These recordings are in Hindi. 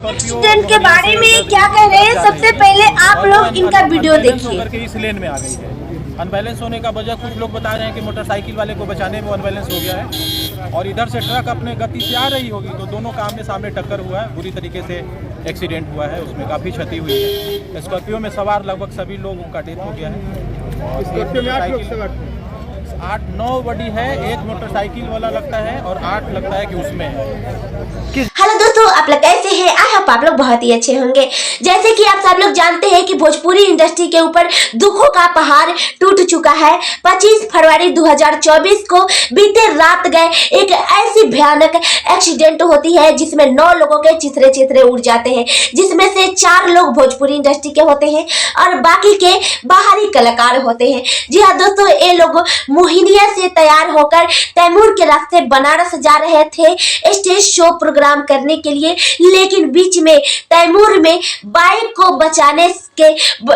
एक्सीडेंट के बारे में क्या कह रहे हैं, सबसे पहले आप लोग इनका वीडियो देखिए। इस लेन में आ गई है। अनबैलेंस होने का वजह कुछ लोग बता रहे हैं कि मोटरसाइकिल वाले को बचाने में अनबैलेंस हो गया है और इधर से ट्रक अपने गति से आ रही होगी तो दोनों का आमने सामने टक्कर हुआ है। बुरी तरीके से एक्सीडेंट हुआ है, उसमें काफ़ी क्षति हुई है। स्कॉर्पियो में सवार लगभग सभी लोगों का डेथ हो गया है। स्कॉर्पियो में 8 लोग सवार, 8-9 बॉडी है, एक मोटरसाइकिल वाला लगता है और 8 लगता है कि उसमें है। हेलो दोस्तों, आप लोग कैसे हैं? आई होप आप लोग बहुत ही अच्छे होंगे। जैसे कि आप सब लोग जानते हैं कि भोजपुरी इंडस्ट्री के ऊपर दुखों का पहाड़ टूट चुका है। 25 फरवरी 2024 को बीते रात गए एक ऐसी भयानक एक्सीडेंट होती है जिसमें 9 लोगों के चिथड़े चिथड़े उड़ जाते हैं, जिसमें से 4 लोग भोजपुरी इंडस्ट्री के होते हैं और बाकी के बाहरी कलाकार होते हैं। जी हाँ दोस्तों, ये लोग मोहिनिया से तैयार होकर तैमूर के रास्ते बनारस जा रहे थे स्टेज शो प्रोग्राम करने के लिए, लेकिन बीच में तैमूर में बाइक को बचाने के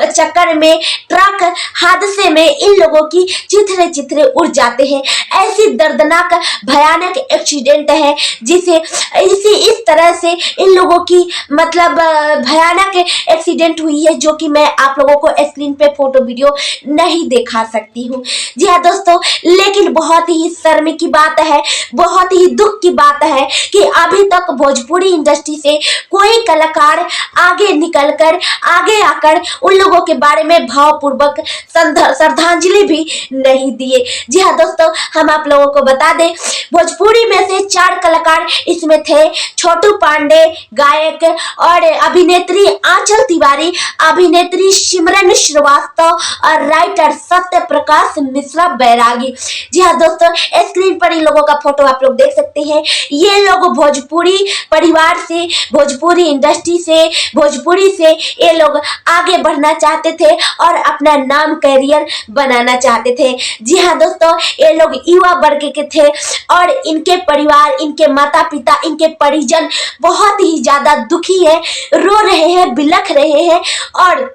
चक्कर में ट्रक हादसे में इन लोगों की चिथड़े चिथड़े उड़ जाते हैं। ऐसी दर्दनाक भयानक एक्सीडेंट है जिसे इस तरह से इन लोगों की मतलब भयानक एक्सीडेंट हुई है, जो कि मैं आप लोगों को स्क्रीन पे फोटो वीडियो नहीं दिखा सकती हूँ। जी हाँ दोस्तों, लेकिन बहुत ही शर्म की बात है, बहुत ही दुख की बात है कि अभी तक भोजपुरी इंडस्ट्री से कोई कलाकार आगे निकलकर आगे आकर उन लोगों के बारे में भावपूर्वक श्रद्धांजलि भी नहीं दिए। जी हाँ दोस्तों, हम आप लोगों को बता दें, भोजपुरी में से 4 कलाकार इसमें थे। छोटू पांडे गायक और अभिनेत्री आंचल तिवारी, अभिनेत्री सिमरन श्रीवास्तव और राइटर सत्य प्रकाश मिश्रा बैरागी। जी हाँ दोस्तों, स्क्रीन पर इन लोगों का फोटो आप लोग देख सकते हैं। ये लोग भोजपुरी परिवार से, भोजपुरी इंडस्ट्री से, भोजपुरी से ये लोग आगे बढ़ना चाहते थे और अपना नाम कैरियर बनाना चाहते थे। जी हाँ दोस्तों, ये लोग युवा वर्ग के थे और इनके परिवार, इनके माता पिता, इनके परिजन बहुत ही ज्यादा दुखी है, रो रहे हैं, बिलख रहे हैं और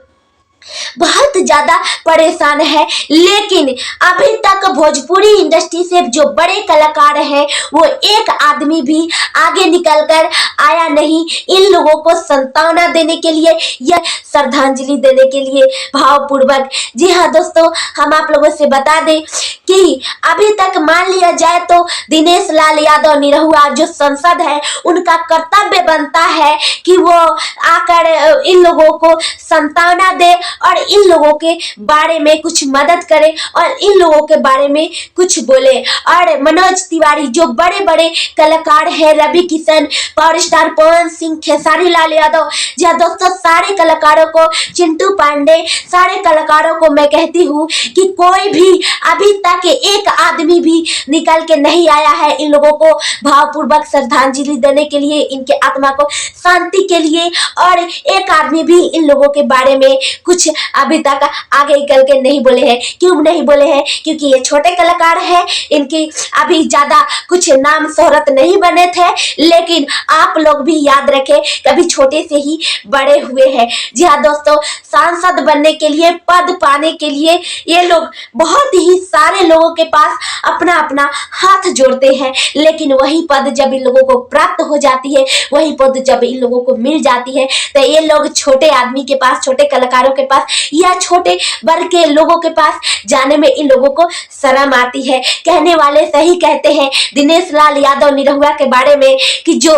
बहुत ज्यादा परेशान है। लेकिन अभी तक भोजपुरी इंडस्ट्री से जो बड़े कलाकार हैं वो एक आदमी भी आगे निकलकर आया नहीं इन लोगों को सांत्वना देने के लिए या श्रद्धांजलि देने के लिए भावपूर्वक। जी हाँ दोस्तों, हम आप लोगों से बता दें कि अभी तक मान लिया जाए तो दिनेश लाल यादव निरहुआ जो सांसद है, उनका कर्तव्य बनता है कि वो आकर इन लोगों को सांत्वना दे और इन लोगों के बारे में कुछ मदद करे और इन लोगों के बारे में कुछ बोले। और मनोज तिवारी जो बड़े बड़े कलाकार हैं, रवि किशन, पावर स्टार पवन सिंह, खेसारी लाल यादव, जी दोस्तों सारे कलाकारों को, चिंटू पांडे, सारे कलाकारों को मैं कहती हूँ कि कोई भी अभी तक एक आदमी भी निकल के नहीं आया है इन लोगों को भावपूर्वक श्रद्धांजलि देने के लिए, इनके आत्मा को शांति के लिए। और एक आदमी भी इन लोगों के बारे में कुछ अभी तक आगे निकल के नहीं बोले हैं। क्यों नहीं बोले हैं? क्योंकि ये छोटे कलाकार हैं, इनकी अभी ज्यादा कुछ नाम शोहरत नहीं बने थे, लेकिन आप लोग भी याद रखें कभी छोटे से ही बड़े हुए हैं। जी हाँ दोस्तों, सांसद बनने के लिए, पद पाने के लिए ये लोग बहुत ही सारे लोगों के पास अपना अपना हाथ जोड़ते हैं, लेकिन वही पद जब इन लोगों को प्राप्त हो जाती है, वही पद जब इन लोगों को मिल जाती है, तो ये लोग छोटे आदमी के पास, छोटे कलाकारों के पास या छोटे वर्ग के लोगों के पास जाने में इन लोगों को शर्म आती है। कहने वाले सही कहते हैं दिनेश लाल यादव निरहुआ के बारे में कि जो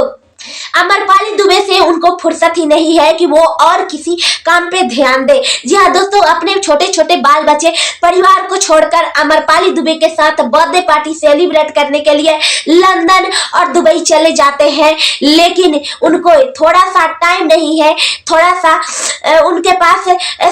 अमरपाली दुबे से उनको फुर्सत ही नहीं है कि वो और किसी काम पे ध्यान दे। जी हाँ दोस्तों, अपने छोटे छोटे बाल बच्चे परिवार को छोड़कर अमरपाली दुबे के साथ बर्थडे पार्टी सेलिब्रेट करने के लिए लंदन और दुबई चले जाते हैं, लेकिन उनको थोड़ा सा टाइम नहीं है, थोड़ा सा उनके पास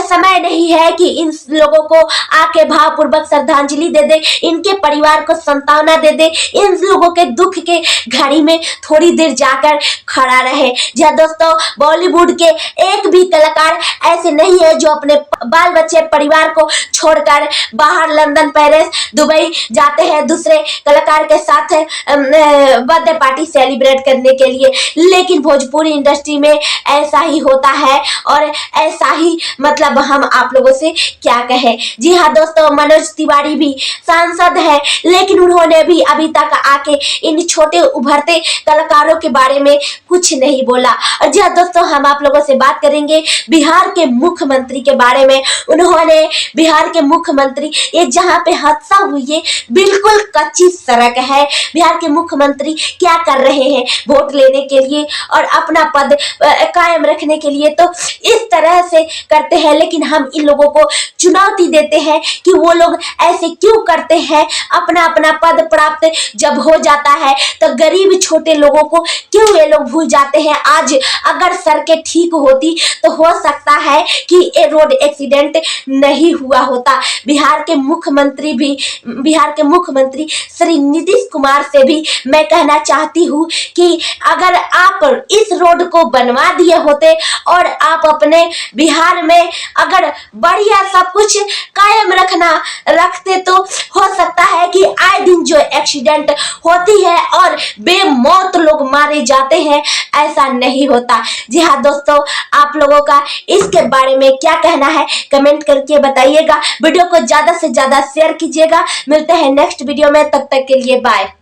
समय नहीं है कि इन लोगों को आके भावपूर्वक श्रद्धांजलि दे दे, इनके परिवार को सांत्वना दे दे, इन लोगों के दुख के घड़ी में थोड़ी देर जाकर खड़ा रहे। जी दोस्तों, बॉलीवुड के एक भी कलाकार ऐसे नहीं है जो अपने बाल बच्चे परिवार को छोड़कर बाहर लंदन, पेरिस, दुबई जाते हैं दूसरे कलाकार के साथ बर्थडे पार्टी सेलिब्रेट करने के लिए। लेकिन भोजपुरी इंडस्ट्री में ऐसा ही होता है और ऐसा ही मतलब हम आप लोगों से क्या कहें। जी हाँ दोस्तों, मनोज तिवारी भी सांसद है, लेकिन उन्होंने भी अभी तक आके इन छोटे उभरते कलाकारों के बारे में में कुछ नहीं बोला। और जी हाँ दोस्तों, हम आप लोगों से बात करेंगे बिहार के मुख्यमंत्री के बारे में। उन्होंने बिहार के मुख्यमंत्री, ये जहाँ पे हादसा हुई है बिल्कुल कच्ची सड़क है, बिहार के मुख्यमंत्री क्या कर रहे हैं वोट लेने के लिए और अपना पद कायम रखने के लिए, तो इस तरह से करते हैं। लेकिन हम इन लोगों को चुनौती देते हैं कि वो लोग ऐसे क्यों करते हैं। अपना अपना पद प्राप्त जब हो जाता है तो गरीब छोटे लोगों को क्यों ये लोग भूल जाते हैं। आज अगर सड़कें ठीक होती तो हो सकता है कि ये रोड एक्सीडेंट नहीं हुआ होता। बिहार के मुख्यमंत्री श्री नीतीश कुमार से भी मैं कहना चाहती हूँ कि अगर आप इस रोड को बनवा दिए होते और आप अपने बिहार में अगर बढ़िया सब कुछ कायम रखते तो हो सकता है कि आए दिन जो एक्सीडेंट होती है और बेमौत लोग मारे जाते हैं, ऐसा नहीं होता। जी हाँ दोस्तों, आप लोगों का इसके बारे में क्या कहना है कमेंट करके बताइएगा। वीडियो को ज्यादा से ज्यादा शेयर कीजिएगा। मिलते हैं नेक्स्ट वीडियो में, तब तक के लिए बाय।